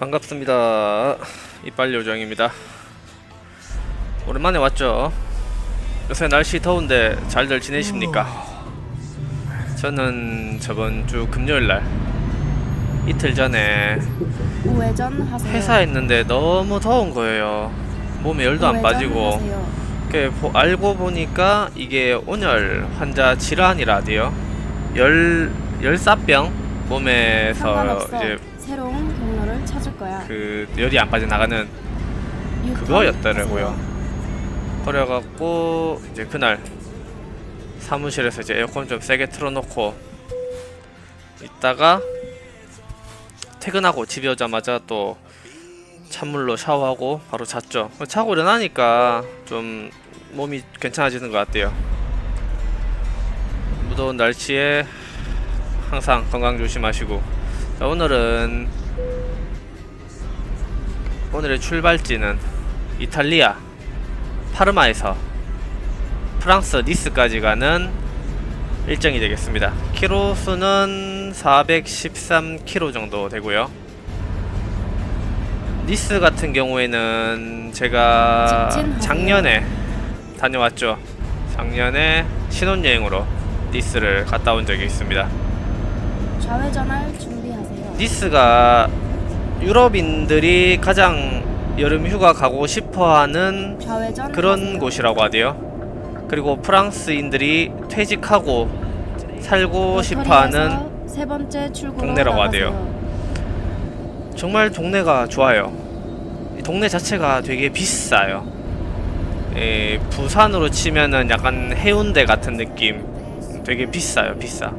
반갑습니다. 이빨요정입니다. 오랜만에 왔죠. 요새 날씨 더운데 잘들 지내십니까? 저는 저번 주 금요일날 이틀 전에 우회전 하세요. 회사에 있는데 너무 더운 거예요. 몸에 열도 안 빠지고. 알고 보니까 이게 온열 환자 질환이라디요. 열사병 몸에서 상관없어. 이제 새로운 경로를 찾을 거야. 그 열이 안 빠져나가는 그거였더라고요. 그래갖고 이제 그날 사무실에서 이제 에어컨 좀 세게 틀어놓고 있다가 퇴근하고 집에 오자마자 또 찬물로 샤워하고 바로 잤죠. 자고 일어나니까 좀 몸이 괜찮아지는 것 같아요. 무더운 날씨에 항상 건강 조심하시고. 자, 오늘의 출발지는 이탈리아 파르마에서 프랑스 니스까지 가는 일정이 되겠습니다. 키로수는 413km 정도 되고요. 니스 같은 경우에는 제가 작년에 다녀왔죠. 작년에 신혼여행으로 니스를 갔다 온 적이 있습니다. 좌회전할 준비하세요. 니스가 유럽인들이 가장 여름 휴가 가고 싶어하는 그런 하세요. 곳이라고 하대요. 그리고 프랑스인들이 퇴직하고 살고 싶어하는 세 번째 출구로 동네라고 나가세요. 하대요. 정말 동네가 좋아요. 이 동네 자체가 되게 비싸요. 부산으로 치면은 약간 해운대 같은 느낌. 되게 비싸요. 비싸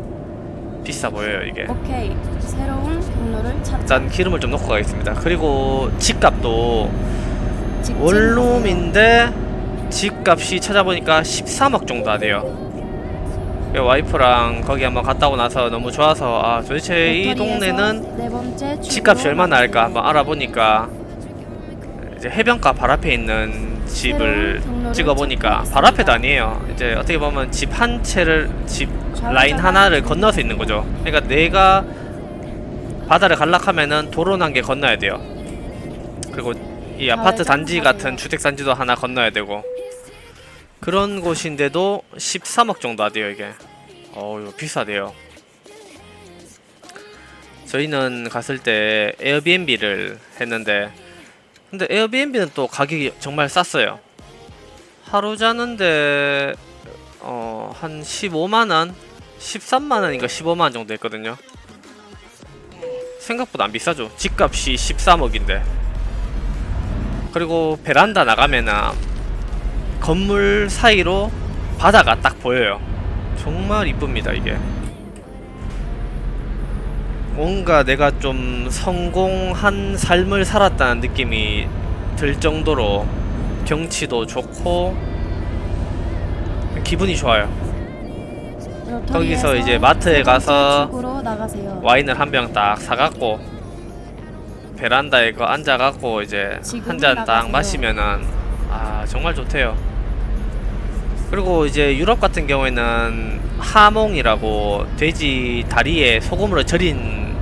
보여요 이게. 오케이. 새로운 경로를 찾자. 일단 기름을 좀 넣고 가겠습니다. 그리고 집값도 직진하세요. 원룸인데 집값이 찾아보니까 13억 정도 하대요. 와이프랑 거기 한번 갔다 오고 나서 너무 좋아서 도대체 이 동네는 네 번째 집값이 얼마나 할까 한번 알아보니까 이제 해변가 발 앞에 있는 집을 찍어보니까 발 앞에도 아니에요. 이제 어떻게 보면 집 라인 하나를 건너서 있는 거죠. 그러니까 내가 바다를 갈락하면은 도로 난 게 건너야 돼요. 그리고 이 아파트 단지 같은 주택 단지도 하나 건너야 되고 그런 곳인데도 13억 정도 하대요 이게. 이거 비싸대요. 저희는 갔을 때 에어비앤비를 했는데 근데 에어비앤비는 또 가격이 정말 쌌어요. 하루 자는데 한 15만원? 13만원인가 15만원 정도 했거든요. 생각보다 안 비싸죠. 집값이 13억인데. 그리고 베란다 나가면은 건물 사이로 바다가 딱 보여요. 정말 이쁩니다 이게. 뭔가 내가 좀 성공한 삶을 살았다는 느낌이 들 정도로 경치도 좋고 기분이 좋아요. 거기서 이제 마트에 가서 와인을 한 병 딱 사갖고 베란다에 거 앉아갖고 이제 한 잔 딱 마시면은 정말 좋대요. 그리고 이제 유럽 같은 경우에는 하몽이라고 돼지 다리에 소금으로 절인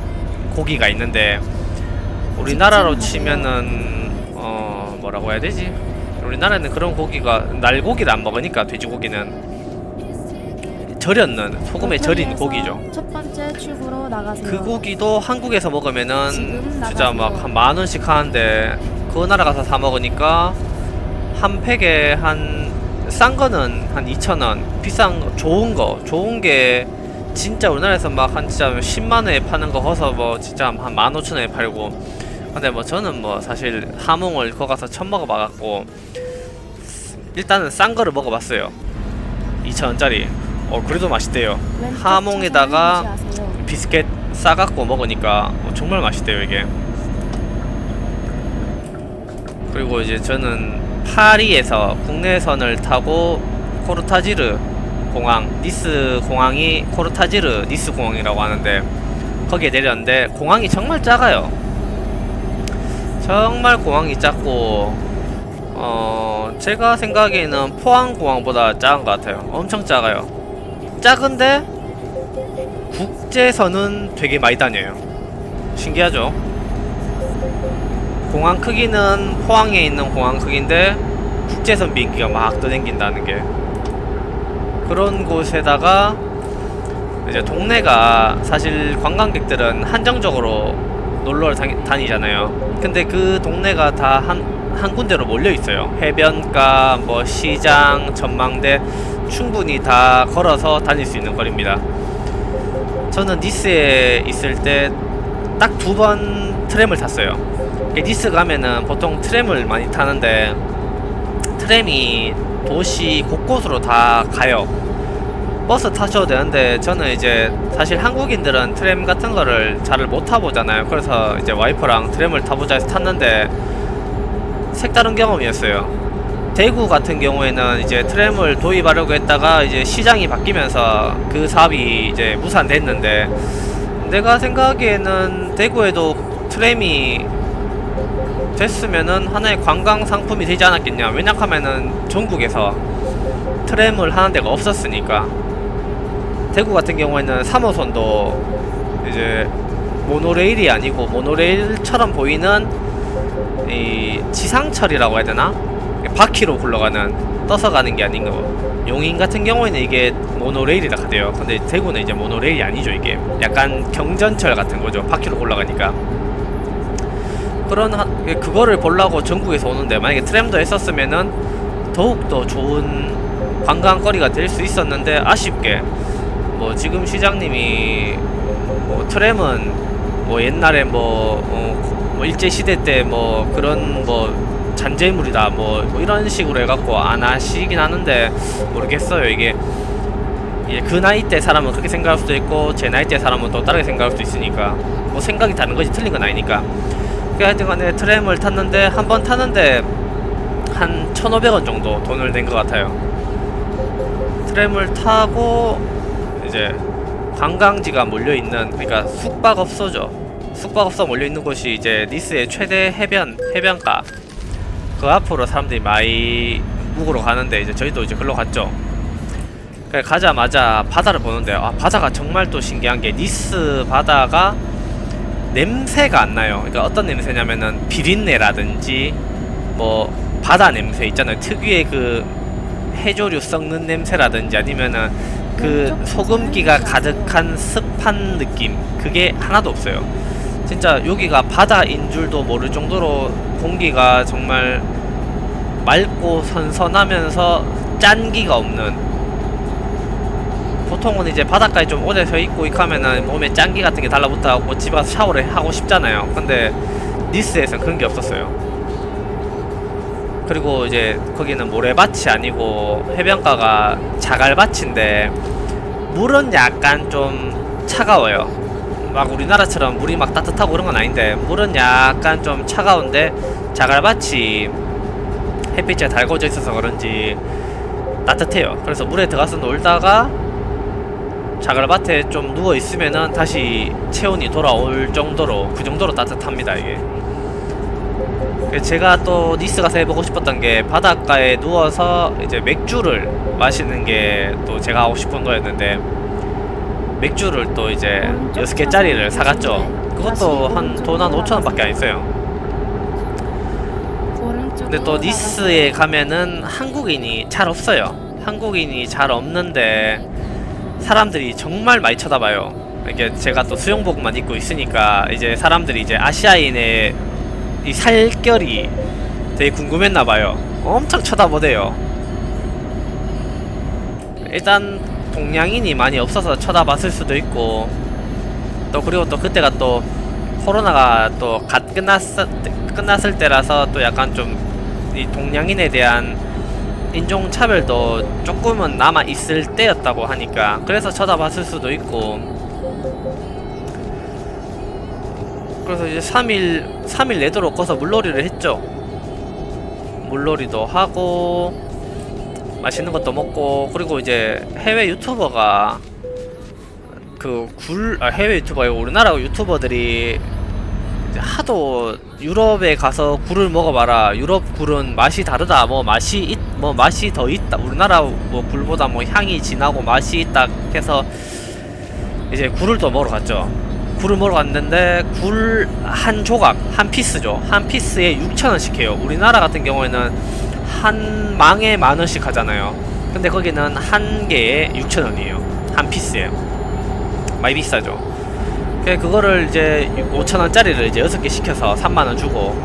고기가 있는데 우리나라로 치면은 뭐라고 해야 되지? 우리나라는 그런 고기가 날고기를 안 먹으니까 돼지고기는 절였는 소금에 절인 고기죠. 첫 번째 출구로 나가세요. 그 고기도 한국에서 먹으면은 진짜 막 한 10,000원씩 하는데 그 나라 가서 사 먹으니까 한 팩에 싼 거는 한 2,000원, 비싼 거, 좋은 게 진짜 우리나라에서 막 한 진짜 10만원에 파는 거 거서 뭐 진짜 한 15,000원에 팔고. 근데 뭐 저는 뭐 사실 하몽을 거기 가서 처음 먹어봐갖고 일단은 싼 거를 먹어봤어요. 2,000원짜리. 그래도 맛있대요. 하몽에다가 비스켓 싸갖고 먹으니까 정말 맛있대요 이게. 그리고 이제 저는 파리에서 국내선을 타고 코르타지르 공항, 니스 공항이 코르타지르 니스 공항이라고 하는데 거기에 내렸는데 공항이 정말 작아요. 정말 공항이 작고 제가 생각에는 포항공항보다 작은 것 같아요. 엄청 작아요. 작은데 국제선은 되게 많이 다녀요. 신기하죠? 공항 크기는 포항에 있는 공항 크기인데 국제선 비행기가 막 떠댕긴다는 게, 그런 곳에다가 이제 동네가 사실 관광객들은 한정적으로 놀러 다니잖아요. 근데 그 동네가 다 한 군데로 몰려 있어요. 해변가, 뭐 시장, 전망대, 충분히 다 걸어서 다닐 수 있는 거리입니다. 저는 니스에 있을 때 딱 2번 트램을 탔어요. 니스 가면은 보통 트램을 많이 타는데 트램이 도시 곳곳으로 다 가요. 버스 타셔도 되는데 저는 이제 사실 한국인들은 트램 같은 거를 잘 못 타보잖아요. 그래서 이제 와이프랑 트램을 타보자 해서 탔는데 색다른 경험이었어요. 대구 같은 경우에는 이제 트램을 도입하려고 했다가 이제 시장이 바뀌면서 그 사업이 이제 무산됐는데, 내가 생각하기에는 대구에도 트램이 됐으면은 하나의 관광 상품이 되지 않았겠냐. 왜냐하면은 전국에서 트램을 하는 데가 없었으니까. 대구 같은 경우에는 3호선도 이제 모노레일이 아니고 모노레일처럼 보이는 이 지상철이라고 해야 되나? 바퀴로 굴러가는, 떠서 가는 게 아닌 거. 용인 같은 경우에는 이게 모노레일이라 하대요. 근데 대구는 이제 모노레일이 아니죠. 이게 약간 경전철 같은 거죠. 바퀴로 굴러가니까. 그거를 보려고 전국에서 오는데, 만약에 트램도 했었으면은 더욱더 좋은 관광거리가 될 수 있었는데, 아쉽게 뭐 지금 시장님이 뭐 트램은 뭐 옛날에 뭐 일제시대 때 뭐 그런 뭐 잔재물이다 뭐 이런 식으로 해갖고 안 하시긴 하는데, 모르겠어요. 이게 그 나이 때 사람은 그렇게 생각할 수도 있고 제 나이 때 사람은 또 다르게 생각할 수도 있으니까, 뭐 생각이 다른 거지 틀린 건 아니니까. 하여튼간에 트램을 탔는데, 한 번 타는데 한 1,500원 정도 돈을 낸 것 같아요. 트램을 타고 이제 관광지가 몰려있는, 그러니까 숙박업소죠. 숙박업소 몰려있는 곳이 이제 니스의 최대 해변가, 그 앞으로 사람들이 많이 묵으러 가는데, 이제 저희도 이제 글로 갔죠. 가자마자 바다를 보는데, 바다가 정말 또 신기한 게, 니스 바다가 냄새가 안 나요. 그러니까 어떤 냄새냐면은 비린내라든지 뭐 바다 냄새 있잖아요. 특유의 그 해조류 썩는 냄새라든지, 아니면은 그 소금기가 가득한 습한 느낌, 그게 하나도 없어요. 진짜 여기가 바다인 줄도 모를 정도로 공기가 정말 맑고 선선하면서 짠기가 없는. 보통은 이제 바닷가에 좀 오래 서 있고 하면은 몸에 짠기 같은 게 달라붙어갖고 집에 가서 샤워를 하고 싶잖아요. 근데 니스에서는 그런 게 없었어요. 그리고 이제 거기는 모래밭이 아니고 해변가가 자갈밭인데, 물은 약간 좀 차가워요. 막 우리나라처럼 물이 막 따뜻하고 그런 건 아닌데, 물은 약간 좀 차가운데 자갈밭이 햇빛에 달궈져 있어서 그런지 따뜻해요. 그래서 물에 들어가서 놀다가 자갈밭에 좀 누워 있으면은 다시 체온이 돌아올 정도로, 그 정도로 따뜻합니다. 이게 제가 또 니스 가서 해보고 싶었던 게, 바닷가에 누워서 이제 맥주를 마시는 게 또 제가 하고 싶은 거였는데, 맥주를 또 이제 6개짜리를 사갔죠. 그것도 돈 한 5,000원 밖에 안 했어요. 근데 또 니스에 가면은 한국인이 잘 없어요. 한국인이 잘 없는데 사람들이 정말 많이 쳐다봐요. 이게 제가 또 수영복만 입고 있으니까 이제 사람들이 이제 아시아인의 이 살결이 되게 궁금했나봐요. 엄청 쳐다보대요. 일단 동양인이 많이 없어서 쳐다봤을 수도 있고, 또 그리고 또 그때가 또 코로나가 또 갓 끝났을 때라서 또 약간 좀 이 동양인에 대한 인종차별도 조금은 남아 있을 때였다고 하니까 그래서 쳐다봤을 수도 있고. 그래서 이제 3일 내도록 꺼서 물놀이를 했죠. 물놀이도 하고 맛있는 것도 먹고. 그리고 이제 해외 유튜버가 해외 유튜버요, 우리나라 유튜버들이 이제 하도 유럽에 가서 굴을 먹어봐라, 유럽 굴은 맛이 다르다, 뭐 맛이 더 있다, 우리나라 뭐 굴보다 뭐 향이 진하고 맛이 있다 해서 이제 굴을 또 먹으러 갔죠. 굴을 먹으러 갔는데 굴 한 조각, 한 피스죠. 한 피스에 6,000원씩 해요. 우리나라 같은 경우에는 한 망에 10,000원씩 하잖아요. 근데 거기는 한 개에 6,000원이에요. 한 피스에. 많이 비싸죠. 그거를 이제 5,000원짜리를 이제 6개 시켜서 30,000원 주고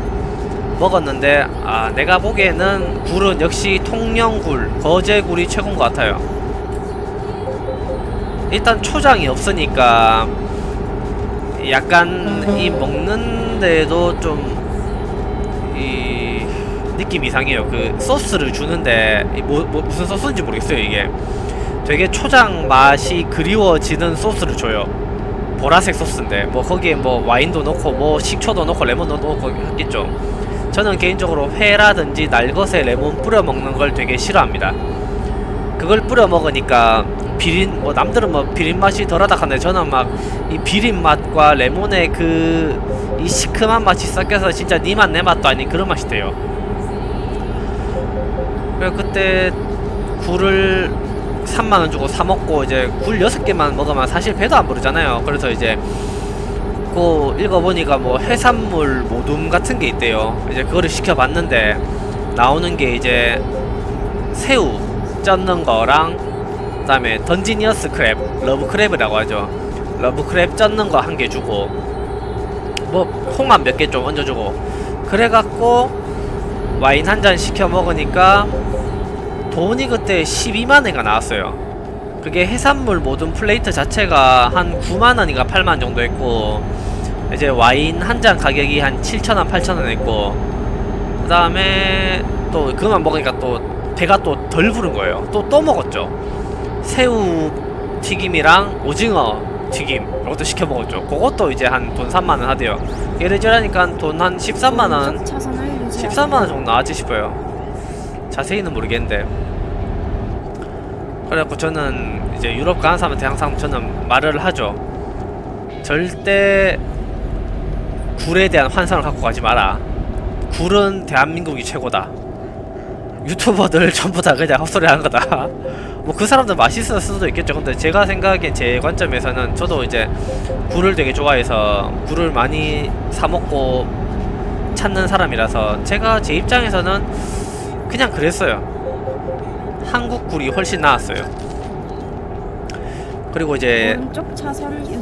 먹었는데, 아, 내가 보기에는 굴은 역시 통영굴, 거제굴이 최고인 것 같아요. 일단 초장이 없으니까 약간 이 먹는데도 좀 이 느낌 이상해요. 그 소스를 주는데 무슨 소스인지 모르겠어요. 이게 되게 초장 맛이 그리워지는 소스를 줘요. 보라색 소스인데 뭐 거기에 뭐 와인도 넣고 뭐 식초도 넣고 레몬도 넣고 했겠죠. 저는 개인적으로 회라든지 날것에 레몬 뿌려 먹는 걸 되게 싫어합니다. 그걸 뿌려 먹으니까 비린, 뭐 남들은 뭐 비린 맛이 덜하다 하는데 저는 막 이 비린 맛과 레몬의 그 이 시큼한 맛이 섞여서 진짜 니 맛 내 맛도 아닌 그런 맛이 돼요. 그래서 그때 굴을 30,000원 주고 사 먹고 이제 굴 6개만 먹으면 사실 배도 안 부르잖아요. 그래서 이제 그 읽어보니까 뭐 해산물 모둠 같은 게 있대요. 이제 그거를 시켜봤는데 나오는 게 이제 새우 젓는 거랑 그다음에 던지니어스 크랩, 러브 크랩이라고 하죠. 러브 크랩 젓는 거 한 개 주고 뭐 홍합 몇 개 좀 얹어주고 그래갖고 와인 한 잔 시켜 먹으니까 돈이 그때 120,000원가 나왔어요. 그게 해산물 모든 플레이트 자체가 한 90,000원인가 80,000원 정도 했고 이제 와인 한 잔 가격이 한 7,000원 8,000원 했고 그 다음에 또 그만 먹으니까 또 배가 또 덜 부른 거예요. 또 먹었죠. 새우 튀김이랑 오징어 튀김 이것도 시켜 먹었죠. 그것도 이제 한 돈 30,000원 하대요. 예를 들자니까 돈 한 13,000원 13,000원 정도 나왔지 싶어요. 자세히는 모르겠는데. 그래갖고 저는 이제 유럽 가는 사람한테 항상 저는 말을 하죠. 절대 굴에 대한 환상을 갖고 가지 마라. 굴은 대한민국이 최고다. 유튜버들 전부 다 그냥 헛소리 하는 거다. 뭐 그 사람들 맛있을 수도 있겠죠. 근데 제가 생각하기엔 제 관점에서는 저도 이제 굴을 되게 좋아해서 굴을 많이 사 먹고 찾는 사람이라서 제가 제 입장에서는 그냥 그랬어요. 한국 굴이 훨씬 나았어요. 그리고 이제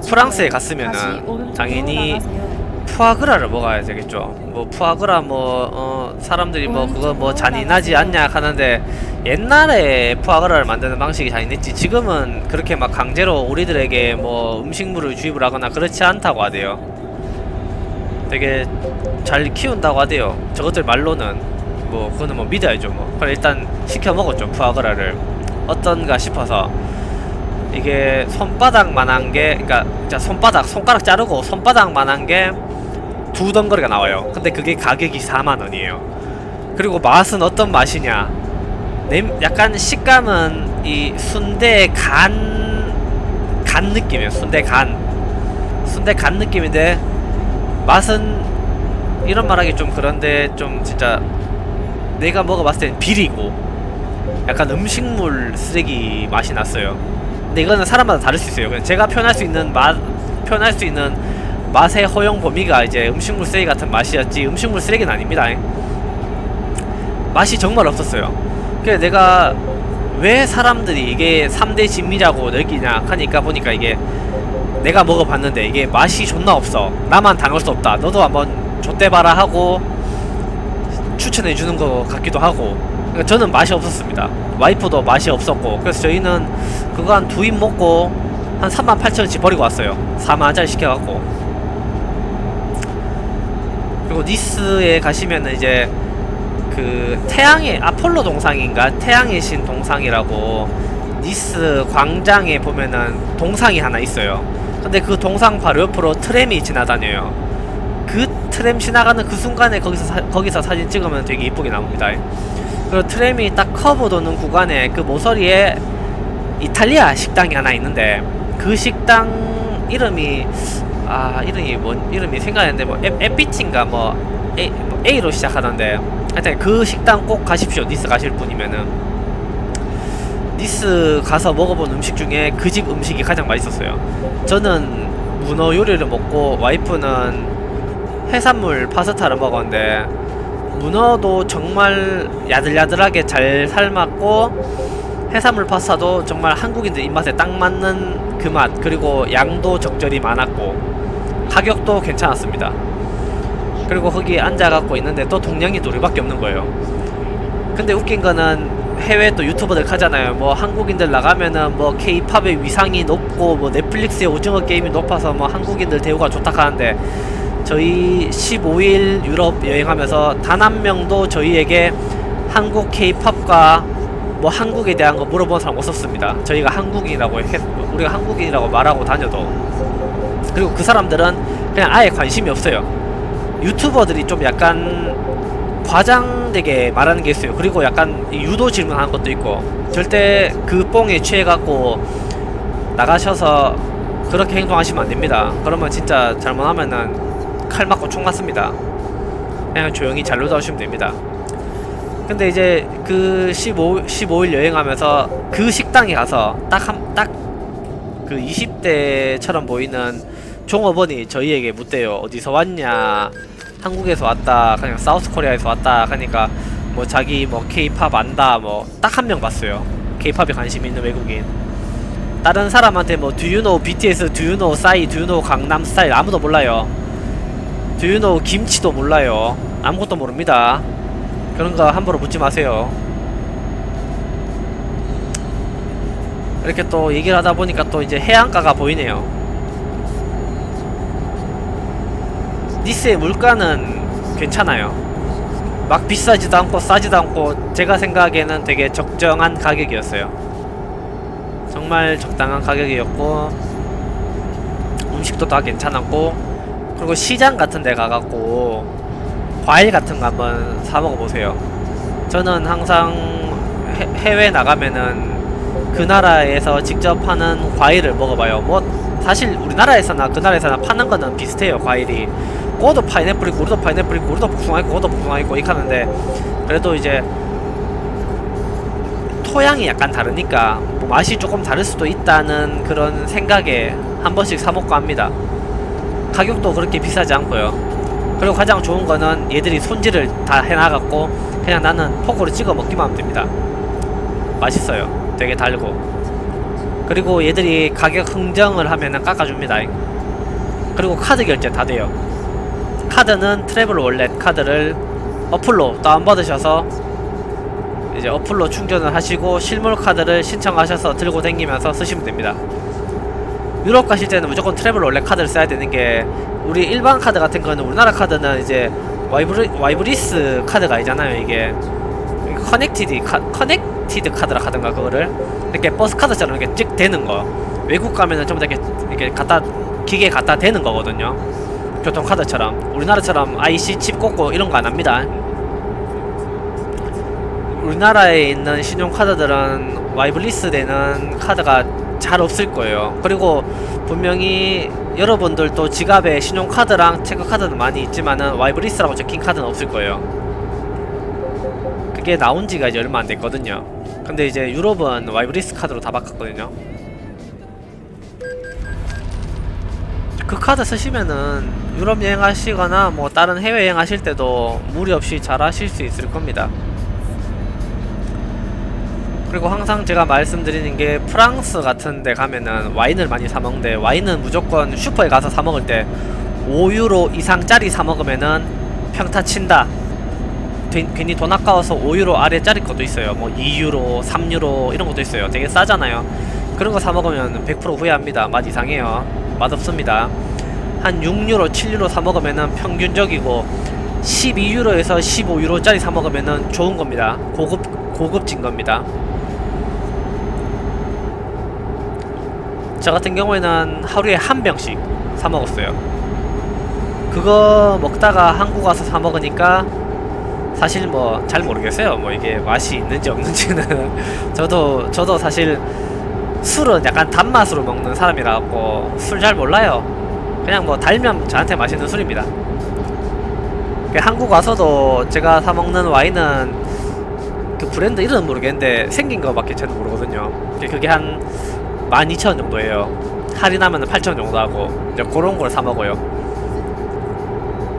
프랑스에 갔으면은 당연히 푸아그라를 먹어야 되겠죠. 뭐 푸아그라 사람들이 뭐 그거 뭐 잔인하지 않냐 하는데 옛날에 푸아그라를 만드는 방식이 잔인했지 지금은 그렇게 막 강제로 우리들에게 뭐 음식물을 주입을 하거나 그렇지 않다고 하대요. 되게 잘 키운다고 하대요. 저것들 말로는 뭐 그거는 뭐 믿어야죠. 뭐 그래 일단 시켜 먹었죠. 푸아그라를 어떤가 싶어서 이게 손바닥만한 게 그러니까 손가락 자르고 손바닥만한 게 2덩어리가 나와요. 근데 그게 가격이 40,000원이에요. 그리고 맛은 어떤 맛이냐? 약간 식감은 이 순대 간 느낌이에요. 순대 간 느낌인데 맛은 이런 말하기 좀 그런데 좀 진짜 내가 먹어봤을 땐 비리고 약간 음식물 쓰레기 맛이 났어요. 근데 이거는 사람마다 다를 수 있어요. 그냥 제가 표현할 수 있는 맛의 허용 범위가 이제 음식물 쓰레기 같은 맛이었지 음식물 쓰레기는 아닙니다. 맛이 정말 없었어요. 그래서 내가 왜 사람들이 이게 3대 진미라고 느끼냐 하니까 보니까 이게 내가 먹어봤는데 이게 맛이 존나 없어. 나만 당할 수 없다. 너도 한번 좆대봐라 하고 추천해주는 것 같기도 하고. 그러니까 저는 맛이 없었습니다. 와이프도 맛이 없었고. 그래서 저희는 그거 한 2입 먹고 한 38,000원씩 버리고 왔어요. 40,000원짜리 시켜갖고. 그리고 니스에 가시면은 이제 그 태양의 아폴로 동상인가 태양의 신 동상이라고 니스 광장에 보면은 동상이 하나 있어요. 근데 그 동상 바로 옆으로 트램이 지나다녀요. 그 트램 지나가는 그 순간에 거기서 사진 찍으면 되게 이쁘게 나옵니다. 그리고 트램이 딱 커브 도는 구간에 그 모서리에 이탈리아 식당이 하나 있는데 그 식당 이름이 이름이 생각이 안 나는데 뭐 에피티인가 A로 시작하던데 하여튼 그 식당 꼭 가십시오. 니스 가실 분이면은. 니스 가서 먹어본 음식 중에 그 집 음식이 가장 맛있었어요. 저는 문어 요리를 먹고 와이프는 해산물 파스타를 먹었는데 문어도 정말 야들야들하게 잘 삶았고 해산물 파스타도 정말 한국인들 입맛에 딱 맞는 그 맛, 그리고 양도 적절히 많았고 가격도 괜찮았습니다. 그리고 거기 앉아갖고 있는데 또 동양인도 우리밖에 없는 거예요. 근데 웃긴 거는 해외 또 유튜버들 하잖아요. 뭐 한국인들 나가면은 뭐 K-팝의 위상이 높고 뭐 넷플릭스의 오징어 게임이 높아서 뭐 한국인들 대우가 좋다 하는데 저희 15일 유럽 여행하면서 단 한 명도 저희에게 한국 K-팝과 뭐 한국에 대한 거 물어본 사람 없었습니다. 저희가 한국인이라고 우리가 한국인이라고 말하고 다녀도. 그리고 그 사람들은 그냥 아예 관심이 없어요. 유튜버들이 좀 약간 과장되게 말하는 게 있어요. 그리고 약간 유도 질문하는 것도 있고, 절대 그 뽕에 취해갖고 나가셔서 그렇게 행동하시면 안 됩니다. 그러면 진짜 잘못하면은 칼 맞고 총 맞습니다. 그냥 조용히 잘 놀다 오시면 됩니다. 근데 이제 그 15일 여행하면서 그 식당에 가서 딱 그 20대처럼 보이는 종업원이 저희에게 묻대요. 어디서 왔냐? 한국에서 왔다. 그냥 사우스 코리아에서 왔다. 그러니까 뭐 자기 뭐 K-팝 안다. 뭐 딱 한 명 봤어요. K-팝에 관심 있는 외국인. 다른 사람한테 뭐 Do you know BTS? Do you know 싸이? Do you know 강남 스타일? 아무도 몰라요. Do you know 김치도 몰라요. 아무것도 모릅니다. 그런 거 함부로 묻지 마세요. 이렇게 또 얘기를 하다 보니까 또 이제 해안가가 보이네요. 니스의 물가는 괜찮아요. 막 비싸지도 않고 싸지도 않고 제가 생각에는 되게 적정한 가격이었어요. 정말 적당한 가격이었고 음식도 다 괜찮았고, 그리고 시장 같은 데 가갖고 과일 같은 거 한번 사 먹어보세요. 저는 항상 해외 나가면은 그 나라에서 직접 하는 과일을 먹어봐요. 뭐 사실 우리나라에서나 그 나라에서나 파는 거는 비슷해요. 과일이 꼬도 파인애플 있고 우리도 파인애플 있고 우리도 복숭아 있고 우리도 복숭아 있고 이렇게 하는데, 그래도 이제 토양이 약간 다르니까 뭐 맛이 조금 다를 수도 있다는 그런 생각에 한 번씩 사 먹고 합니다. 가격도 그렇게 비싸지 않고요. 그리고 가장 좋은 거는 얘들이 손질을 다 해놔갖고 그냥 나는 포크로 찍어 먹기만 하면 됩니다. 맛있어요. 되게 달고. 그리고 얘들이 가격 흥정을 하면은 깎아줍니다. 그리고 카드 결제 다 돼요. 카드는 트래블 월렛 카드를 어플로 다운받으셔서 이제 어플로 충전을 하시고 실물 카드를 신청하셔서 들고 다니면서 쓰시면 됩니다. 유럽 가실 때는 무조건 트래블 월렛 카드를 써야 되는 게, 우리 일반 카드 같은 거는 우리나라 카드는 이제 와이브리스 카드가 아니잖아요. 이게 커넥티드 카드라 하던가, 그거를 이렇게 버스 카드처럼 이렇게 찍 대는 거. 외국 가면은 전부 다 이렇게 갖다 기계에 갖다 대는 거거든요. 교통카드처럼. 우리나라처럼 IC 칩 꽂고 이런 거 안 합니다. 우리나라에 있는 신용카드들은 와이블리스 되는 카드가 잘 없을 거예요. 그리고 분명히 여러분들도 지갑에 신용카드랑 체크카드는 많이 있지만은 와이블리스라고 적힌 카드는 없을 거예요. 그게 나온 지가 이제 얼마 안 됐거든요. 근데 이제 유럽은 와이블리스 카드로 다 바꿨거든요. 그 카드 쓰시면은 유럽 여행하시거나 뭐 다른 해외 여행하실 때도 무리 없이 잘 하실 수 있을 겁니다. 그리고 항상 제가 말씀드리는 게, 프랑스 같은 데 가면은 와인을 많이 사 먹는데, 와인은 무조건 슈퍼에 가서 사 먹을 때 5유로 이상짜리 사 먹으면은 평타 친다. 괜히 돈 아까워서 5유로 아래짜리 것도 있어요. 뭐 2유로, 3유로 이런 것도 있어요. 되게 싸잖아요. 그런 거 사 먹으면 100% 후회합니다. 맛 이상해요. 맛없습니다. 한 6유로, 7유로 사 먹으면은 평균적이고, 12유로에서 15유로짜리 사 먹으면은 좋은 겁니다. 고급진 겁니다. 저 같은 경우에는 하루에 한 병씩 사 먹었어요. 그거 먹다가 한국 와서 사 먹으니까 사실 뭐 잘 모르겠어요. 뭐 이게 맛이 있는지 없는지는. 저도 사실 술은 약간 단맛으로 먹는 사람이라 갖고 술 잘 몰라요. 그냥 뭐 달면 저한테 맛있는 술입니다. 한국 와서도 제가 사 먹는 와인은 그 브랜드 이름은 모르겠는데 생긴 거밖에 저는 모르거든요. 그게 한 12,000원 정도예요. 할인하면 8,000원 정도 하고 이제 그런 걸 사 먹어요.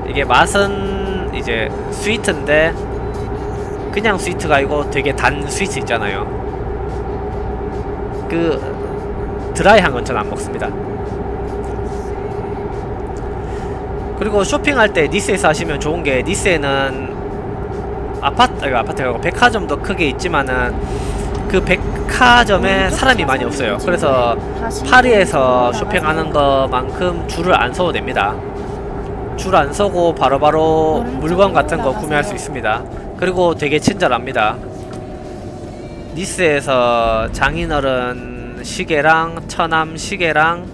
이게 맛은 이제 스위트인데 그냥 스위트가 아니고 되게 단 스위트 있잖아요. 그 드라이한 건 전 안 먹습니다. 그리고 쇼핑할 때 니스에서 하시면 좋은 게, 니스에는 아파트가 아니고 백화점도 크게 있지만은 그 백화점에 사람이 많이 없어요. 그래서 파리에서 쇼핑하는 것만큼 줄을 안 서도 됩니다. 줄 안 서고 바로바로 물건 같은 거 구매할 수 있습니다. 그리고 되게 친절합니다. 니스에서 장인어른 시계랑 처남 시계랑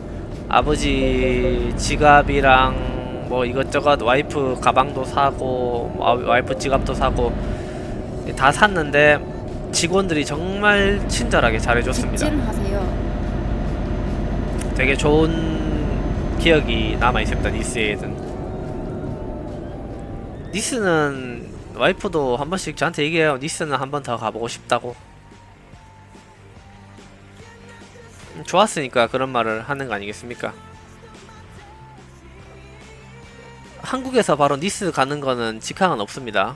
아버지 지갑이랑 뭐 이것저것 와이프 가방도 사고 와이프 지갑도 사고 다 샀는데 직원들이 정말 친절하게 잘해줬습니다. 직진하세요. 되게 좋은 기억이 남아있습니다. 니스에는. 니스는 와이프도 한 번씩 저한테 얘기해요. 니스는 한 번 더 가보고 싶다고. 좋았으니까 그런 말을 하는 거 아니겠습니까? 한국에서 바로 니스 가는 거는 직항은 없습니다.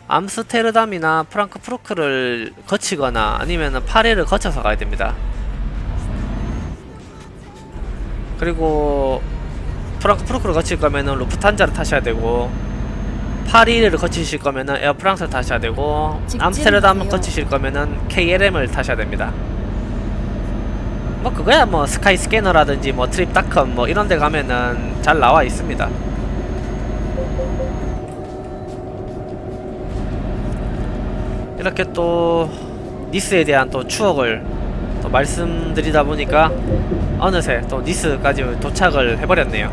암스테르담이나 프랑크푸르크를 거치거나 아니면 파리를 거쳐서 가야 됩니다. 그리고 프랑크푸르크를 거칠 거면은 루프탄자를 타셔야 되고, 파리를 거치실 거면은 에어프랑스를 타셔야 되고, 암스테르담 거치실 거면은 KLM을 타셔야 됩니다. 뭐 그거야 뭐 스카이스캐너라든지 뭐 트립닷컴 뭐 이런 데 가면은 잘 나와 있습니다. 이렇게 또 니스에 대한 또 추억을 또 말씀드리다 보니까 어느새 또 니스까지 도착을 해버렸네요.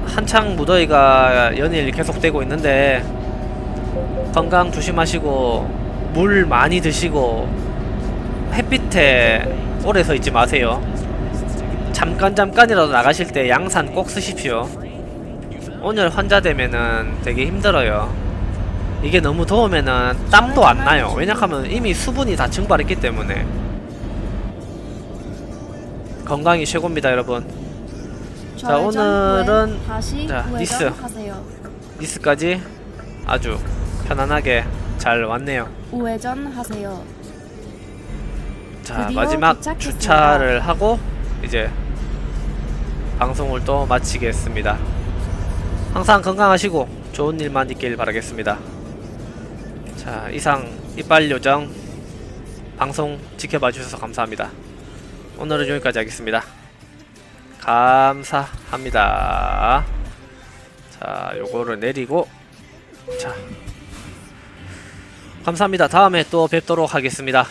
한창 무더위가 연일 계속되고 있는데 건강 조심하시고 물 많이 드시고 햇빛에 오래 서 있지 마세요. 잠깐이라도 나가실 때 양산 꼭 쓰십시오. 오늘 환자되면은 되게 힘들어요. 이게 너무 더우면은 땀도 안 나요. 왜냐하면 이미 수분이 다 증발했기 때문에. 건강이 최고입니다, 여러분. 자, 오늘은 자, 니스까지 아주 편안하게 잘 왔네요. 우회전 하세요. 자, 마지막 주차를 하고 이제 방송을 또 마치겠습니다. 항상 건강하시고 좋은 일만 있길 바라겠습니다. 자, 이상 이빨요정 방송 지켜봐 주셔서 감사합니다. 오늘은 여기까지 하겠습니다. 감사합니다. 자, 요거를 내리고, 자, 감사합니다. 다음에 또 뵙도록 하겠습니다.